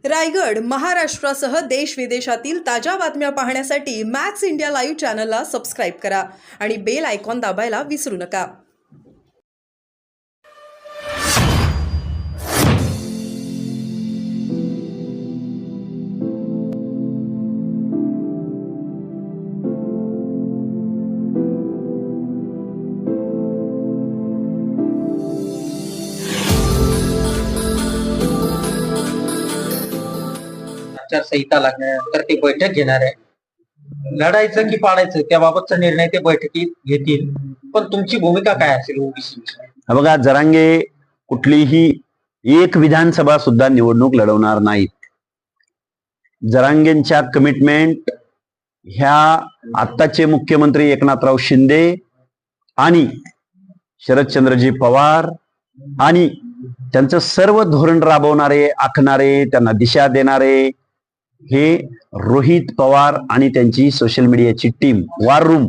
रायगड महाराष्ट्रासह देश विदेशातील ताज्या बातम्या पाहण्यासाठी मॅक्स इंडिया लाईव्ह चॅनलला सबस्क्राईब करा आणि बेल आयकॉन दाबायला विसरू नका. आचारसंहिता लागल्यानंतर ते बैठक घेणार आहे. लढायचं की पाडायचं त्याबाबतचा निर्णय ते बैठकीत घेतील. पण तुमची भूमिका काय असेल ओबीसी? बघा, जरांगे कुठलीही एक विधानसभा सुद्धा निवडणूक लढवणार नाहीत. जरांगेंच्या कमिटमेंट ह्या आत्ताचे मुख्यमंत्री एकनाथराव शिंदे आणि शरदचंद्रजी पवार आणि त्यांचं सर्व धोरण राबवणारे, आखणारे, त्यांना दिशा देणारे हे रोहित पवार आणि त्यांची सोशल मीडियाची टीम वॉर रूम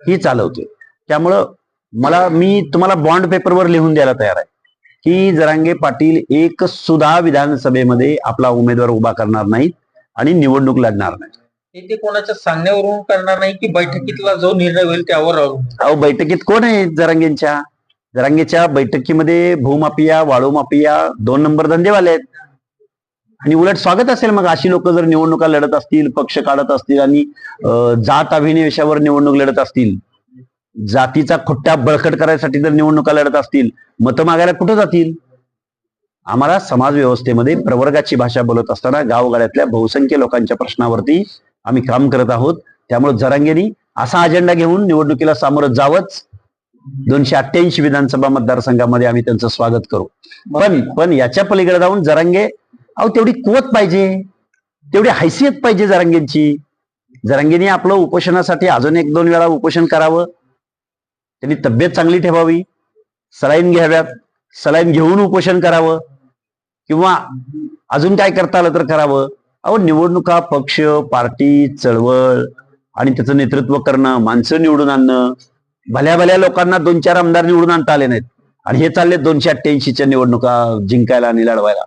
ही चालवते. त्यामुळं मी तुम्हाला बॉन्ड पेपरवर लिहून द्यायला तयार आहे की जरांगे पाटील एक सुद्धा विधानसभेमध्ये आपला उमेदवार उभा करणार नाहीत आणि निवडणूक लढणार नाही. ते कोणाच्या सांगण्यावरून करणार नाही की बैठकीतला जो निर्णय होईल त्यावर अहो, बैठकीत कोण आहे जरांगेच्या बैठकीमध्ये भूमाफिया, वाळू माफिया, 2 नंबर धंदेवाले आहेत. आणि उलट स्वागत असेल मग अशी लोक जर निवडणुका लढत असतील, पक्ष काढत असतील आणि जात अभिनिवेशावर निवडणूक लढत असतील, जातीचा खुट्टा बळकट करायसाठी जर निवडणुका लढत असतील, मतं मागायला कुठं जातील? आम्हाला समाज व्यवस्थेमध्ये प्रवर्गाची भाषा बोलत असताना गावगाड्यातल्या बहुसंख्य लोकांच्या प्रश्नावरती आम्ही काम करत आहोत. त्यामुळे जरांगेंनी असा अजेंडा घेऊन निवडणुकीला सामोरं जावंच. 288 विधानसभा मतदारसंघामध्ये आम्ही त्यांचं स्वागत करू. पण याच्या पलीकडे जाऊन जरांगे, तेवढी कुवत पाहिजे, तेवढी हैसियत पाहिजे जरांगेंची. जरांगेंनी आपलं उपोषणासाठी अजून 1-2 वेळा उपोषण करावं. त्यांनी तब्येत चांगली ठेवावी, सलाईन घ्याव्यात, सलाईन घेऊन उपोषण करावं किंवा अजून काय करता आलं तर करावं. निवडणुका, पक्ष, पार्टी, चळवळ आणि त्याचं नेतृत्व करणं, माणसं निवडून आणणं, भल्या लोकांना 2-4 आमदार निवडून आणता आले नाहीत आणि हे चालले 288च्या निवडणुका जिंकायला आणि लढवायला.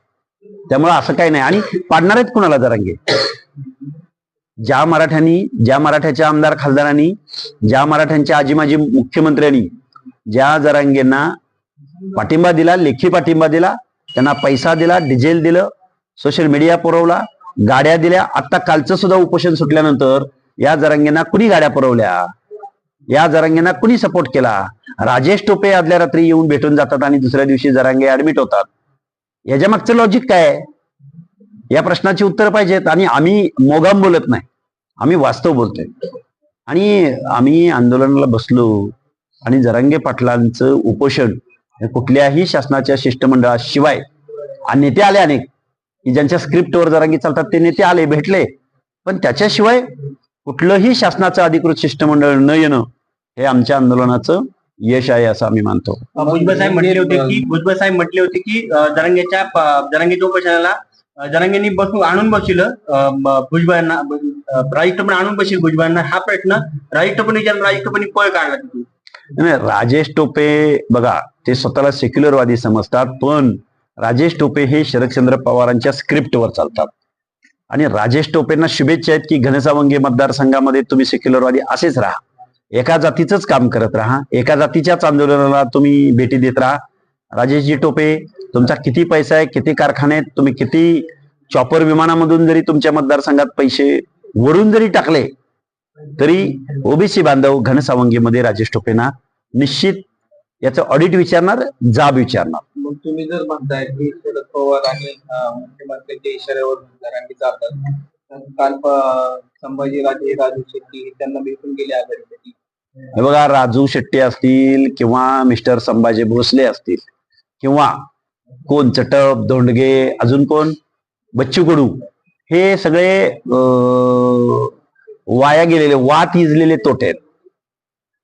त्यामुळे असं काही नाही. आणि पाडणार आहेत कुणाला जरांगे? ज्या मराठ्याच्या आमदार खासदारांनी, ज्या मराठ्यांच्या आजीमाजी मुख्यमंत्र्यांनी ज्या जरांगेंना पाठिंबा दिला, लेखी पाठिंबा दिला, त्यांना पैसा दिला, डिझेल दिलं, सोशल मीडिया पुरवला, गाड्या दिल्या. आता कालचं सुद्धा उपोषण सुटल्यानंतर या जरांगेंना कुणी गाड्या पुरवल्या? या जरांगेंना कुणी सपोर्ट केला? राजेश टोपे आदल्या रात्री येऊन भेटून जातात आणि दुसऱ्या दिवशी जरांगे ऍडमिट होतात. याच्या मागचं लॉजिक काय आहे? या प्रश्नाची उत्तर पाहिजेत. आणि आम्ही मोगाम बोलत नाही, आम्ही वास्तव बोलतोय. आणि आम्ही आंदोलनाला बसलो आणि जरांगे पाटलांचं उपोषण कुठल्याही शासनाच्या शिष्टमंडळाशिवाय, आणि नेते आले अनेक की ज्यांच्या स्क्रिप्टवर जरांगे चालतात, ते नेते आले, भेटले, पण त्याच्याशिवाय कुठलंही शासनाचं अधिकृत शिष्टमंडळ न येणं हे आमच्या आंदोलनाचं यश आहे असं आम्ही मानतो. भुजबळ साहेब म्हटले होते की जरांगेच्या उपोषणाला जरांगेंनी आणून बसलं भुजबळांना, राजेश टोपे आणून बसेल भुजबळांना. हा प्रश्न राजेश टोपेंनी पळ काढला तिथून. नाही, राजेश टोपे बघा, ते स्वतःला सेक्युलरवादी समजतात, पण राजेश टोपे हे शरदचंद्र पवारांच्या स्क्रिप्टवर चालतात. आणि राजेश टोपेंना शुभेच्छा आहेत की घनसावंगी मतदारसंघामध्ये तुम्ही सेक्युलरवादी असेच राहा, एका जातीचंच काम करत राहा, एका जातीच्याच आंदोलनाला तुम्ही भेटी देत राहा. राजेशजी टोपे, तुमचा किती पैसा आहे, किती कारखाने आहेत, तुम्ही किती चॉपर विमानामधून जरी तुमच्या मतदारसंघात पैसे वरून जरी टाकले तरी ओबीसी बांधव घनसावंगीमध्ये राजेश टोपेंना निश्चित याचं ऑडिट विचारणार, जाब विचारणार. मग तुम्ही जर म्हणताय की शरद पवार आणि मुख्यमंत्र्यांच्या इशाऱ्यावर जरांगे जातात, काल संभाजीराजे, राजू शेट्टी त्यांना भेटून गेले आघाडीसाठी. बघा, राजू शेट्टी असतील किंवा मिस्टर संभाजी भोसले असतील किंवा कोण चटप, धोंडगे, अजून कोण, बच्चू कडू, हे सगळे वाया गेलेले, वात इजलेले तोटे आहेत.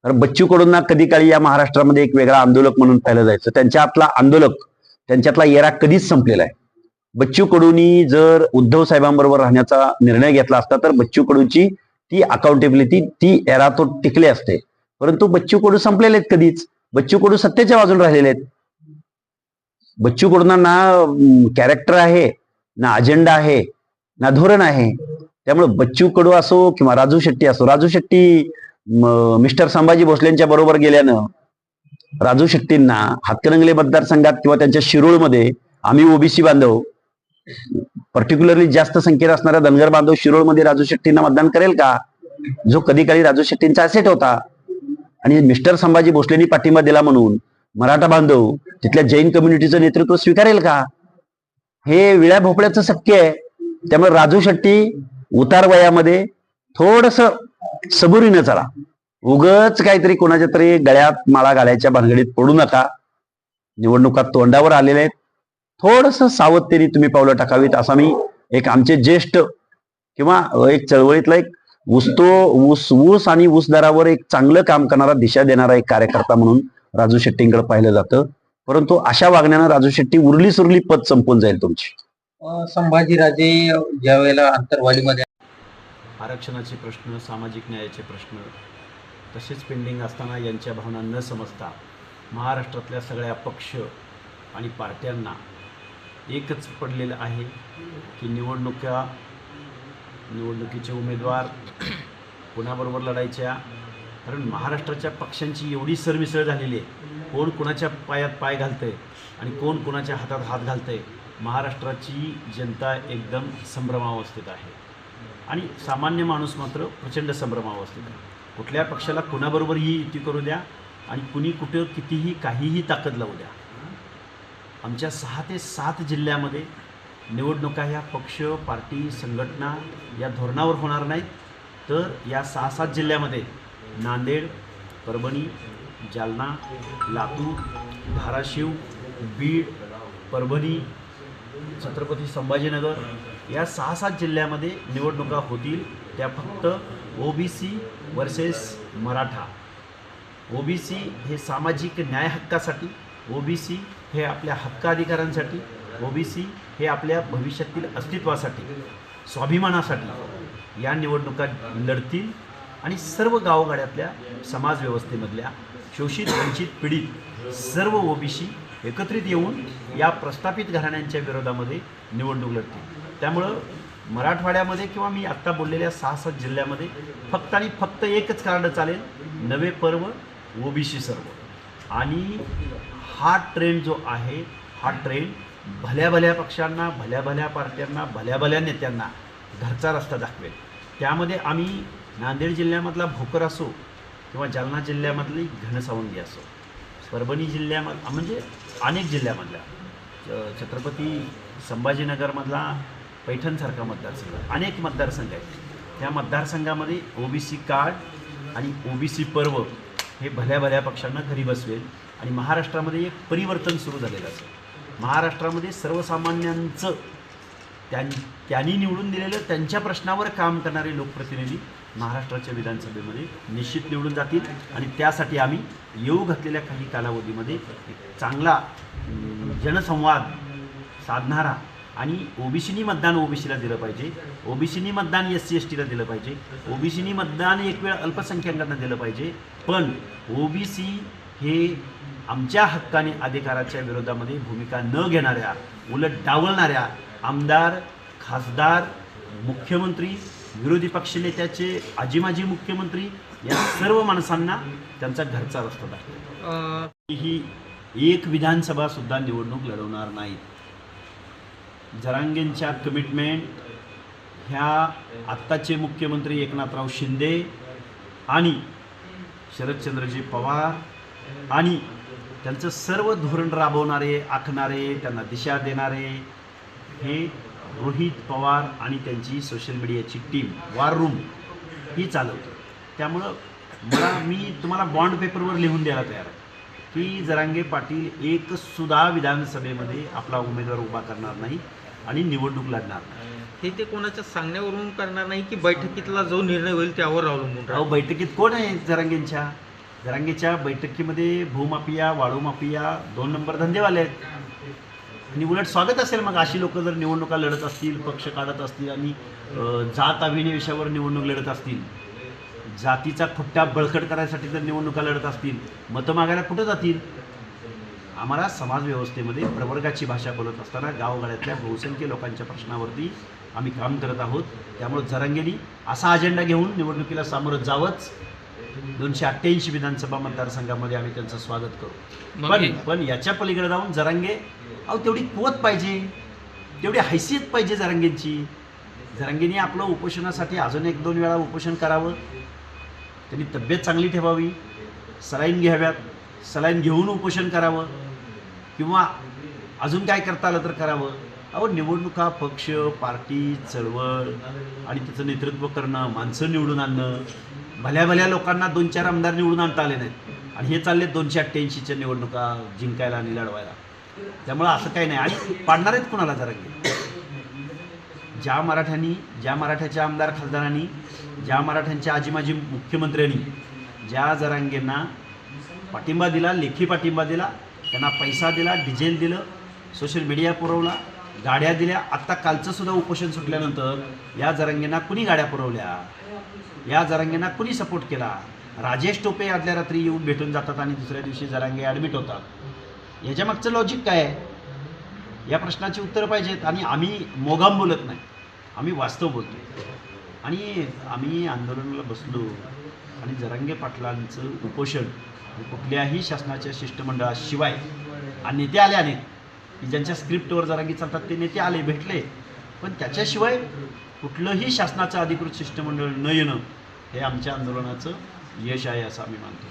तर बच्चू कडूंना कधी काळी या महाराष्ट्रामध्ये एक वेगळा आंदोलक म्हणून पाहिलं जायचं. त्यांच्यातला येरा कधीच संपलेला आहे. बच्चू कडूंनी जर उद्धव साहेबांबरोबर राहण्याचा निर्णय घेतला असता तर बच्चू कडूची ती अकाउंटेबिलिटी, ती एरा तो टिकले असते. परंतु बच्चू कडू संपलेले आहेत कधीच. बच्चू कडू सत्तेच्या बाजून राहिलेले आहेत. बच्चू कडूंना कॅरेक्टर आहे, ना अजेंडा आहे ना धोरण आहे. त्यामुळे बच्चू कडू असो किंवा राजू शेट्टी असो, राजू शेट्टी मिस्टर संभाजी भोसलेंच्या बरोबर गेल्यानं राजू शेट्टींना हातकणंगले मतदारसंघात किंवा त्यांच्या शिरोळमध्ये आम्ही ओबीसी बांधव, पर्टिक्युलरली जास्त संख्येत असणाऱ्या धनगर बांधव शिरोळमध्ये राजू शेट्टींना मतदान करेल का, जो कधी काळी राजू शेट्टींचा असेट होता. आणि मिस्टर संभाजी भोसलेंनी पाठिंबा दिला म्हणून मराठा बांधव तिथल्या जैन कम्युनिटीचं नेतृत्व स्वीकारेल का, हे विळ्या भोपळ्याचं शक्य आहे. त्यामुळे राजू शेट्टी उतार वयामध्ये थोडस सबुरीनं चला, उगच काहीतरी कोणाच्या तरी गळ्यात माळा घालायच्या भानगडीत पडू नका. निवडणुका तोंडावर आलेल्या आहेत, थोडस सावधतेने तुम्ही पावलं टाकावीत असा मी एक आमचे ज्येष्ठ किंवा एक चळवळीतला एक ऊस आणि ऊस दरावर एक चांगलं काम करणारा, दिशा देणारा एक कार्यकर्ता म्हणून राजू शेट्टींकडे पाहिलं जातं. परंतु अशा वागण्यानं राजू शेट्टी उरली सुरली पद संपून जाईल तुमची. संभाजीराजे ज्या वेळेला अंतरवालीमध्ये आरक्षणाचे प्रश्न, सामाजिक न्यायाचे प्रश्न तसेच पेंडिंग असताना यांच्या भावना न समजता महाराष्ट्रातल्या सगळ्या पक्ष आणि पार्ट्यांना एकच पडलेलं आहे की निवडणुकीचे उमेदवार कोणाबरोबर लढायच्या. कारण महाराष्ट्राच्या पक्षांची एवढी सरमिसळ झालेली आहे, कोण कोणाच्या पायात पाय घालतंय आणि कोण कोणाच्या हातात हात घालतंय. महाराष्ट्राची जनता एकदम संभ्रमावस्थेत आहे आणि सामान्य माणूस मात्र प्रचंड संभ्रमावस्थेत आहे. कुठल्या पक्षाला कुणाबरोबरही युती करू द्या आणि कुणी कुठं कितीही काहीही ताकद लावू द्या. आमच्या 6 ते 7 जिल्ह्यामध्ये निवडणुका ह्या पक्ष, पार्टी, संघटना या धोरणावर होणार नाहीत, तर या 6-7 जिल्ह्यामध्ये नांदेड, परभणी, जालना, लातूर, धाराशिव, बीड, परभणी, छत्रपती संभाजीनगर या 6-7 जिल्ह्यामध्ये निवडणुका होतील. त्या फक्त ओबीसी वर्सेस मराठा. ओबीसी हे सामाजिक न्याय हक्कासाठी, ओबीसी हे आपल्या हक्काधिकारांसाठी, ओबीसी हे आपल्या भविष्यातील अस्तित्वासाठी, स्वाभिमानासाठी या निवडणुका लढतील आणि सर्व गावगाड्यातल्या समाजव्यवस्थेमधल्या शोषित, वंचित, पीडित सर्व ओबीसी एकत्रित येऊन या प्रस्थापित घराण्यांच्या विरोधामध्ये निवडणूक लढतील. त्यामुळं मराठवाड्यामध्ये किंवा मी आत्ता बोललेल्या 6-7 जिल्ह्यामध्ये फक्त आणि फक्त एकच कार्ड चालेल, नवे पर्व, ओबीसी सर्व. आणि हा ट्रेंड जो आहे, हा ट्रेंड भल्या भल्या पक्षांना, भल्या भल्या पार्ट्यांना, भल्या भल्या नेत्यांना घरचा रस्ता दाखवेल. त्यामध्ये आम्ही नांदेड जिल्ह्यामधला भोकर असो किंवा जालना जिल्ह्यामधली घनसावंगी असो, परभणी जिल्ह्यामध म्हणजे अनेक जिल्ह्यामधल्या, छत्रपती संभाजीनगरमधला पैठणसारखा मतदारसंघ, अनेक मतदारसंघ आहेत. त्या मतदारसंघामध्ये ओबीसी कार्ड आणि ओबीसी पर्व हे भल्या भल्या पक्षांना घरी बसवेल आणि महाराष्ट्रामध्ये एक परिवर्तन सुरू झालेलं असेल. महाराष्ट्रामध्ये सर्वसामान्यांचं त्यांनी निवडून दिलेलं त्यांच्या प्रश्नावर काम करणारे लोकप्रतिनिधी महाराष्ट्राच्या विधानसभेमध्ये निश्चित निवडून जातील आणि त्यासाठी आम्ही येऊ घातलेल्या काही कालावधीमध्ये एक चांगला जनसंवाद साधणारा आणि ओबीसीनी मतदान ओबीसीला दिलं पाहिजे, ओबीसीनी मतदान SC STला दिलं पाहिजे, ओबीसीनी मतदान एक वेळ अल्पसंख्याकांना दिलं पाहिजे. पण ओबीसी हे आमच्या हक्काने अधिकाराच्या विरोधामध्ये भूमिका न घेणाऱ्या, उलट डावलणाऱ्या आमदार, खासदार, मुख्यमंत्री, विरोधी पक्षनेत्याचे आजी-माजी मुख्यमंत्री या सर्व माणसांना त्यांचा घरचा रस्ता दाखवेल. ही एक विधानसभा सुद्धा निवडणूक लढवणार नाहीत. जरांगेंच्या कमिटमेंट ह्या आत्ताचे मुख्यमंत्री एकनाथराव शिंदे आणि शरदचंद्रजी पवार आणि त्यांचं सर्व धोरण राबवणारे, आखणारे, त्यांना दिशा देणारे हे रोहित पवार आणि त्यांची सोशल मीडियाची टीम, वॉर रूम ही चालवते. त्यामुळं मी तुम्हाला बॉन्ड पेपरवर लिहून द्यायला तयार आहे की जरांगे पाटील एकसुद्धा विधानसभेमध्ये आपला उमेदवार उभा करणार नाही आणि निवडणूक लढणार नाही. ते कोणाच्या सांगण्यावरून करणार नाही की बैठकीतला जो निर्णय होईल त्यावर अवलंबून राहतो. बैठकीत कोण आहे जरांगेच्या बैठकीमध्ये भूमाफिया, वाळू माफिया, 2 नंबर धंदेवाले आहेत. आणि उलट स्वागत असेल मग अशी लोक जर निवडणुका लढत असतील, पक्ष काढत असतील आणि जात अभिनय निवडणूक लढत असतील, जातीचा खुट्टा बळकट करायसाठी जर निवडणुका लढत असतील, मतं मागायला कुठं जातील? आम्हाला समाजव्यवस्थेमध्ये प्रवर्गाची भाषा बोलत असताना गावगाड्यातल्या बहुसंख्य लोकांच्या प्रश्नावरती आम्ही काम करत आहोत. त्यामुळे जरांगेंनी असा अजेंडा घेऊन निवडणुकीला सामोरं जावंच. 288 विधानसभा मतदारसंघामध्ये आम्ही त्यांचं स्वागत करू. पण याच्या पलीकडे जाऊन जरांगे तेवढी कुवत पाहिजे, तेवढी हैसियत पाहिजे जरांगेंची. जरांगेंनी आपलं उपोषणासाठी अजून 1-2 वेळा उपोषण करावं. त्यांनी तब्येत चांगली ठेवावी, सलाईन घ्याव्यात, सलाईन घेऊन उपोषण करावं किंवा अजून काय करता आलं तर करावं. निवडणुका, पक्ष, पार्टी, चळवळ आणि त्याचं नेतृत्व करणं, माणसं निवडून आणणं, भल्या लोकांना 2-4 आमदार निवडून आणता आले नाहीत आणि हे चालले 288च्या निवडणुका जिंकायला आणि लढवायला. त्यामुळं असं काही नाही. आणि पाडणार आहेत कुणाला जरांगे? ज्या मराठ्याच्या आमदार खासदारांनी, ज्या मराठ्यांच्या आजी-माजी मुख्यमंत्र्यांनी ज्या जरांगेंना पाठिंबा दिला, लेखी पाठिंबा दिला, त्यांना पैसा दिला, डिझेल दिलं, सोशल मीडिया पुरवला, गाड्या दिल्या. आत्ता कालचं सुद्धा उपोषण सुटल्यानंतर या जरांगेंना कुणी गाड्या पुरवल्या? या जरांगेंना कुणी सपोर्ट केला? राजेश टोपे आदल्या रात्री येऊन भेटून जातात आणि दुसऱ्या दिवशी जरांगे ॲडमिट होतात. याच्या मागचं लॉजिक काय आहे? या प्रश्नाची उत्तरं पाहिजेत. आणि आम्ही मोगाम बोलत नाही, आम्ही वास्तव बोलतो. आणि आम्ही आंदोलनाला बसलो आणि जरांगे पाटलांचं उपोषण कुठल्याही शासनाच्या शिष्टमंडळाशिवाय, आणि नेते आले अनेक की ज्यांच्या स्क्रिप्टवर जरांगे चालतात, ते नेते आले, भेटले, पण त्याच्याशिवाय कुठलंही शासनाचं अधिकृत शिष्टमंडळ न येणं हे आमच्या आंदोलनाचं यश आहे असं आम्ही मानतो.